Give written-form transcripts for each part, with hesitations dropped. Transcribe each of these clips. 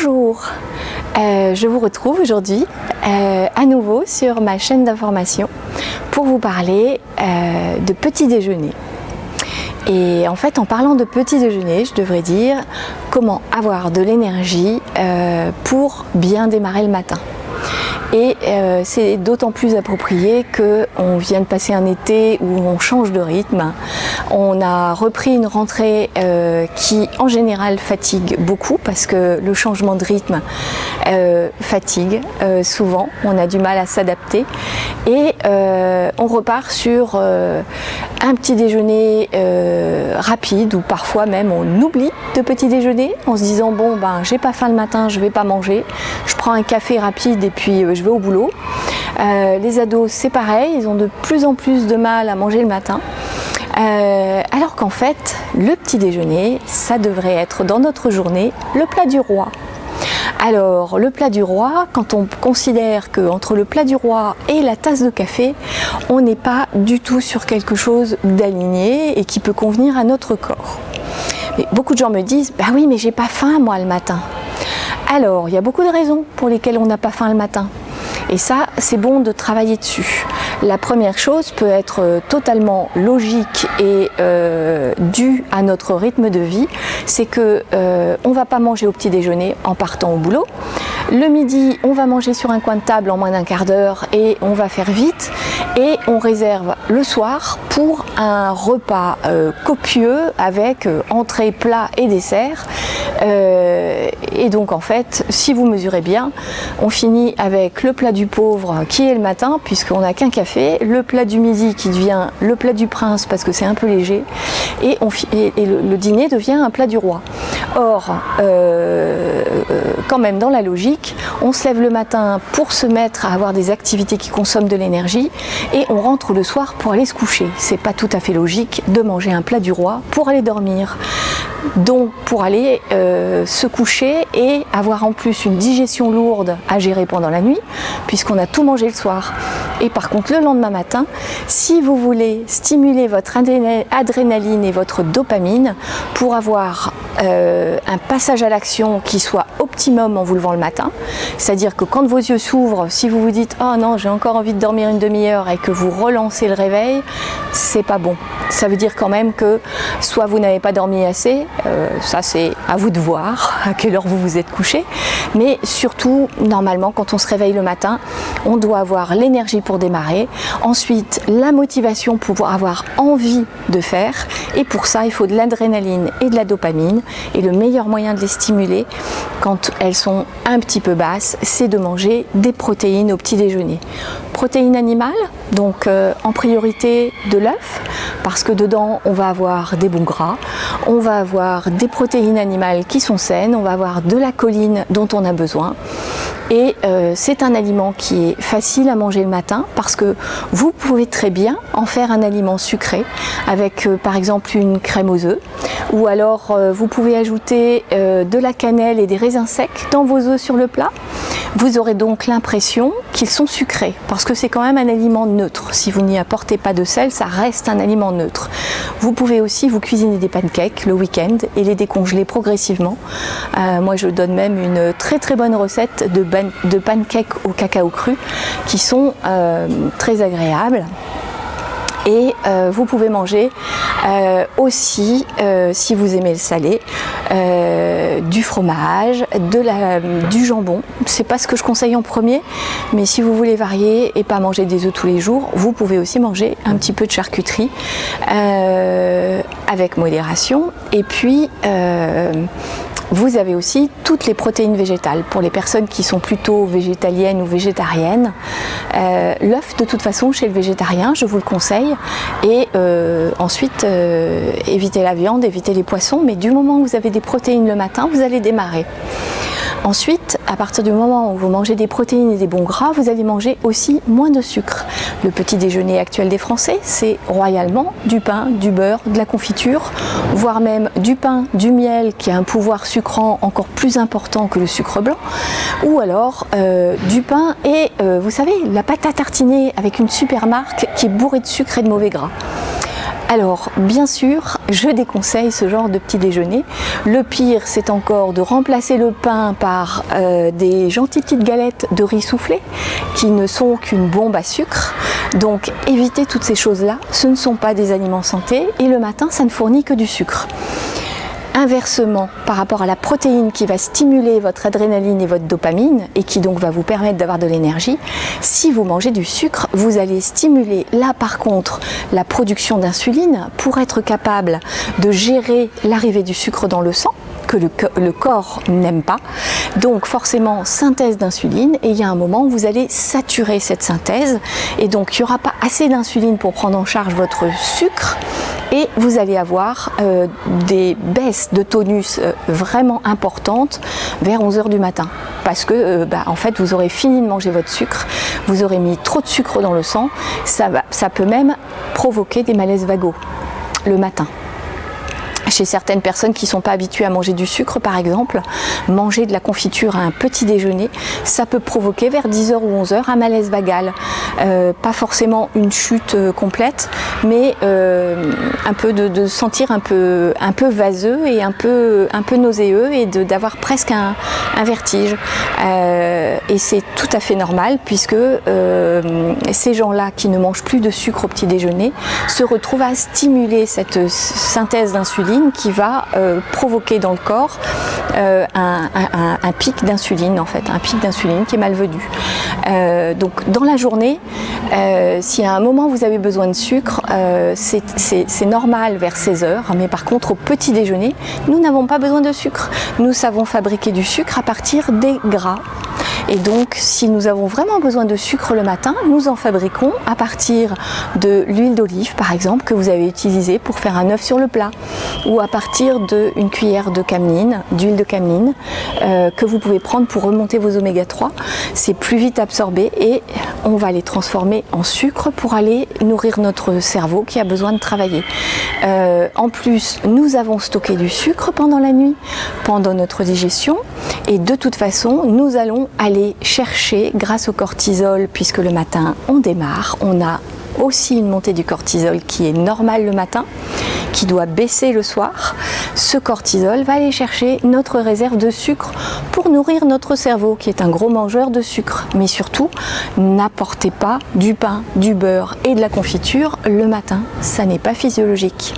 Bonjour, je vous retrouve aujourd'hui à nouveau sur ma chaîne d'information pour vous parler de petit déjeuner. Et en fait, en parlant de petit déjeuner, je devrais dire comment avoir de l'énergie pour bien démarrer le matin. Et c'est d'autant plus approprié qu'on vient de passer un été où on change de rythme. On a repris une rentrée qui en général fatigue beaucoup parce que le changement de rythme fatigue souvent. On a du mal à s'adapter et on repart sur un petit déjeuner rapide ou parfois même on oublie de petit déjeuner en se disant bon ben j'ai pas faim le matin, je vais pas manger, je prends un café rapide et puis je vais au boulot. Les ados c'est pareil, ils ont de plus en plus de mal à manger le matin. Alors qu'en fait, le petit déjeuner, ça devrait être dans notre journée le plat du roi. Alors, le plat du roi, quand on considère qu'entre le plat du roi et la tasse de café, on n'est pas du tout sur quelque chose d'aligné et qui peut convenir à notre corps. Mais beaucoup de gens me disent, bah oui, mais j'ai pas faim moi le matin. Alors, il y a beaucoup de raisons pour lesquelles on n'a pas faim le matin. Et ça, c'est bon de travailler dessus. La première chose peut être totalement logique et due à notre rythme de vie, c'est que on ne va pas manger au petit déjeuner en partant au boulot. Le midi, on va manger sur un coin de table en moins d'un quart d'heure et on va faire vite. Et on réserve le soir pour un repas copieux avec entrée, plat et dessert. Et donc en fait, si vous mesurez bien, on finit avec le plat du pauvre qui est le matin puisqu'on n'a qu'un café, le plat du midi qui devient le plat du prince parce que c'est un peu léger et le dîner devient un plat du roi. Or, quand même dans la logique, on se lève le matin pour se mettre à avoir des activités qui consomment de l'énergie et on rentre le soir pour aller se coucher. C'est pas tout à fait logique de manger un plat du roi pour aller dormir. Donc pour aller se coucher et avoir en plus une digestion lourde à gérer pendant la nuit puisqu'on a tout mangé le soir. Et par contre le lendemain matin, si vous voulez stimuler votre adrénaline et votre dopamine pour avoir un passage à l'action qui soit optimum en vous levant le matin, c'est-à-dire que quand vos yeux s'ouvrent, si vous vous dites « Oh non, j'ai encore envie de dormir une demi-heure » et que vous relancez le réveil, c'est pas bon. Ça veut dire quand même que soit vous n'avez pas dormi assez, ça c'est à vous de voir à quelle heure vous vous êtes couché, mais surtout, normalement, quand on se réveille le matin, on doit avoir l'énergie pour démarrer, ensuite la motivation pour avoir envie de faire, et pour ça, il faut de l'adrénaline et de la dopamine, et le meilleur moyen de les stimuler, quand elles sont un petit peu basses, c'est de manger des protéines au petit déjeuner. Protéines animales, donc en priorité de l'œuf, parce que dedans on va avoir des bons gras, on va avoir des protéines animales qui sont saines, on va avoir de la choline dont on a besoin. Et c'est un aliment qui est facile à manger le matin parce que vous pouvez très bien en faire un aliment sucré avec par exemple une crème aux œufs ou alors vous pouvez ajouter de la cannelle et des raisins secs dans vos œufs sur le plat. Vous aurez donc l'impression qu'ils sont sucrés parce que c'est quand même un aliment neutre. Si vous n'y apportez pas de sel, ça reste un aliment neutre. Vous pouvez aussi vous cuisiner des pancakes le week-end et les décongeler progressivement. Moi je donne même une très très bonne recette de pancakes au cacao cru qui sont très agréables. Et vous pouvez manger aussi, si vous aimez le salé, du fromage, du jambon. C'est pas ce que je conseille en premier, mais si vous voulez varier et pas manger des œufs tous les jours, vous pouvez aussi manger un petit peu de charcuterie avec modération. Et puis vous avez aussi toutes les protéines végétales. Pour les personnes qui sont plutôt végétaliennes ou végétariennes, l'œuf de toute façon chez le végétarien, je vous le conseille. Et ensuite, évitez la viande, évitez les poissons, mais du moment où vous avez des protéines le matin, vous allez démarrer. Ensuite, à partir du moment où vous mangez des protéines et des bons gras, vous allez manger aussi moins de sucre. Le petit déjeuner actuel des Français, c'est royalement du pain, du beurre, de la confiture, voire même du pain, du miel qui a un pouvoir sucrant encore plus important que le sucre blanc, ou alors du pain et, vous savez, la pâte à tartiner avec une super marque qui est bourrée de sucre et de mauvais gras. Alors, bien sûr, je déconseille ce genre de petit déjeuner. Le pire, c'est encore de remplacer le pain par des gentilles petites galettes de riz soufflé qui ne sont qu'une bombe à sucre. Donc, évitez toutes ces choses-là. Ce ne sont pas des aliments santé et le matin, ça ne fournit que du sucre. Inversement, par rapport à la protéine qui va stimuler votre adrénaline et votre dopamine et qui donc va vous permettre d'avoir de l'énergie, si vous mangez du sucre, vous allez stimuler là par contre la production d'insuline pour être capable de gérer l'arrivée du sucre dans le sang que le corps n'aime pas. Donc forcément synthèse d'insuline et il y a un moment où vous allez saturer cette synthèse et donc il n'y aura pas assez d'insuline pour prendre en charge votre sucre et vous allez avoir des baisses de tonus vraiment importantes vers 11 h du matin parce que en fait vous aurez fini de manger votre sucre, vous aurez mis trop de sucre dans le sang, ça peut même provoquer des malaises vagaux le matin. Chez certaines personnes qui ne sont pas habituées à manger du sucre, par exemple, manger de la confiture à un petit déjeuner, ça peut provoquer vers 10 h ou 11 h un malaise vagal. Pas forcément une chute complète, mais un peu de sentir un peu vaseux et un peu nauséeux et d'avoir presque un vertige. Et c'est tout à fait normal puisque ces gens-là qui ne mangent plus de sucre au petit déjeuner se retrouvent à stimuler cette synthèse d'insuline qui va provoquer dans le corps un pic d'insuline en fait, un pic d'insuline qui est malvenu. Donc dans la journée, si à un moment vous avez besoin de sucre, c'est normal vers 16 h, mais par contre au petit déjeuner, nous n'avons pas besoin de sucre. Nous savons fabriquer du sucre à partir des gras. Et donc, si nous avons vraiment besoin de sucre le matin, nous en fabriquons à partir de l'huile d'olive, par exemple, que vous avez utilisée pour faire un œuf sur le plat, ou à partir d'une cuillère de cameline, d'huile de cameline, que vous pouvez prendre pour remonter vos oméga 3. C'est plus vite absorbé et on va les transformer en sucre pour aller nourrir notre cerveau qui a besoin de travailler. En plus, nous avons stocké du sucre pendant la nuit, pendant notre digestion, et de toute façon, nous allons aller chercher, grâce au cortisol, puisque le matin on démarre, on a aussi une montée du cortisol qui est normale le matin, qui doit baisser le soir. Ce cortisol va aller chercher notre réserve de sucre pour nourrir notre cerveau qui est un gros mangeur de sucre. Mais surtout, n'apportez pas du pain, du beurre et de la confiture le matin, ça n'est pas physiologique.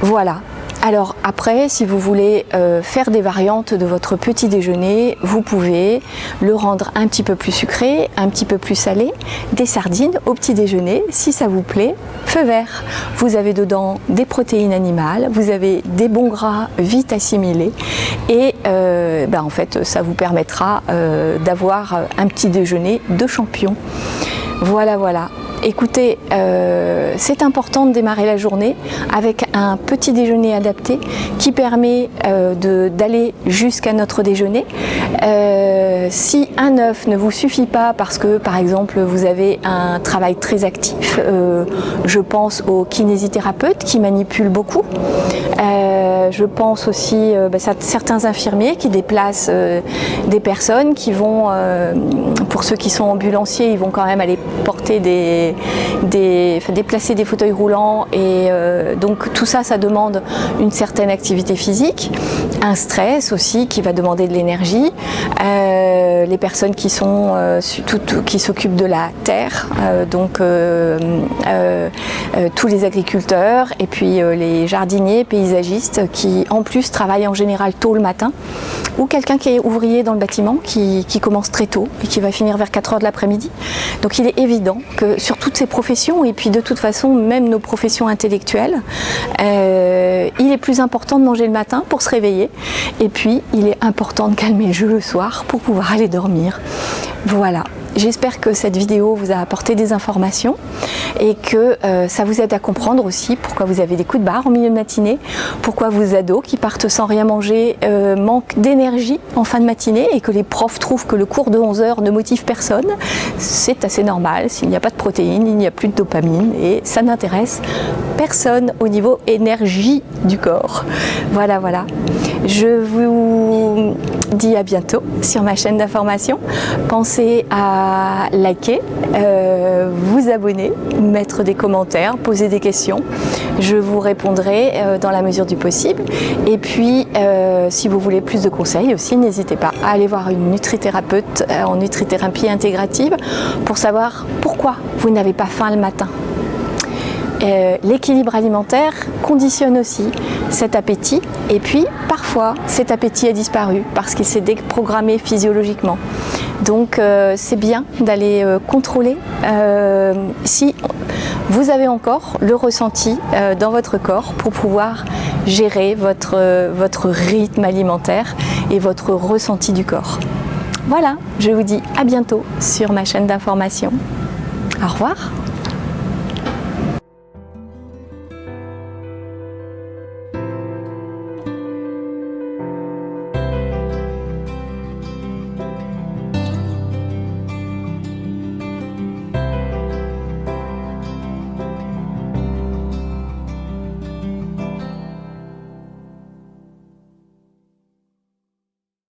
Voilà. Alors après, si vous voulez faire des variantes de votre petit déjeuner, vous pouvez le rendre un petit peu plus sucré, un petit peu plus salé, des sardines au petit déjeuner, si ça vous plaît, feu vert. Vous avez dedans des protéines animales, vous avez des bons gras vite assimilés et en fait ça vous permettra d'avoir un petit déjeuner de champion. Voilà. Écoutez, c'est important de démarrer la journée avec un petit déjeuner adapté qui permet d'aller jusqu'à notre déjeuner. Si un œuf ne vous suffit pas parce que par exemple vous avez un travail très actif, je pense aux kinésithérapeutes qui manipulent beaucoup. Je pense aussi à certains infirmiers qui déplacent des personnes qui vont, pour ceux qui sont ambulanciers, ils vont quand même aller porter déplacer des fauteuils roulants et donc tout ça, ça demande une certaine activité physique, un stress aussi qui va demander de l'énergie. Les personnes qui sont qui s'occupent de la terre, donc tous les agriculteurs et puis les jardiniers, paysagistes qui en plus travaillent en général tôt le matin, ou quelqu'un qui est ouvrier dans le bâtiment qui commence très tôt et qui va finir vers 4 h de l'après-midi. Donc il est évident que sur toutes ces professions, et puis de toute façon même nos professions intellectuelles, il est plus important de manger le matin pour se réveiller, et puis il est important de calmer le jeu le soir pour pouvoir aller dormir. Voilà. J'espère que cette vidéo vous a apporté des informations et que ça vous aide à comprendre aussi pourquoi vous avez des coups de barre en milieu de matinée, pourquoi vos ados qui partent sans rien manger manquent d'énergie en fin de matinée et que les profs trouvent que le cours de 11 h ne motive personne. C'est assez normal, s'il n'y a pas de protéines, il n'y a plus de dopamine et ça n'intéresse personne au niveau énergie du corps. Voilà. Je vous dis à bientôt sur ma chaîne d'information. Pensez à liker, vous abonner, mettre des commentaires, poser des questions. Je vous répondrai dans la mesure du possible. Et puis, si vous voulez plus de conseils aussi, n'hésitez pas à aller voir une nutrithérapeute en nutrithérapie intégrative pour savoir pourquoi vous n'avez pas faim le matin. L'équilibre alimentaire conditionne aussi cet appétit, et puis parfois cet appétit a disparu parce qu'il s'est déprogrammé physiologiquement. Donc c'est bien d'aller contrôler si vous avez encore le ressenti dans votre corps pour pouvoir gérer votre rythme alimentaire et votre ressenti du corps. Voilà, je vous dis à bientôt sur ma chaîne d'information. Au revoir.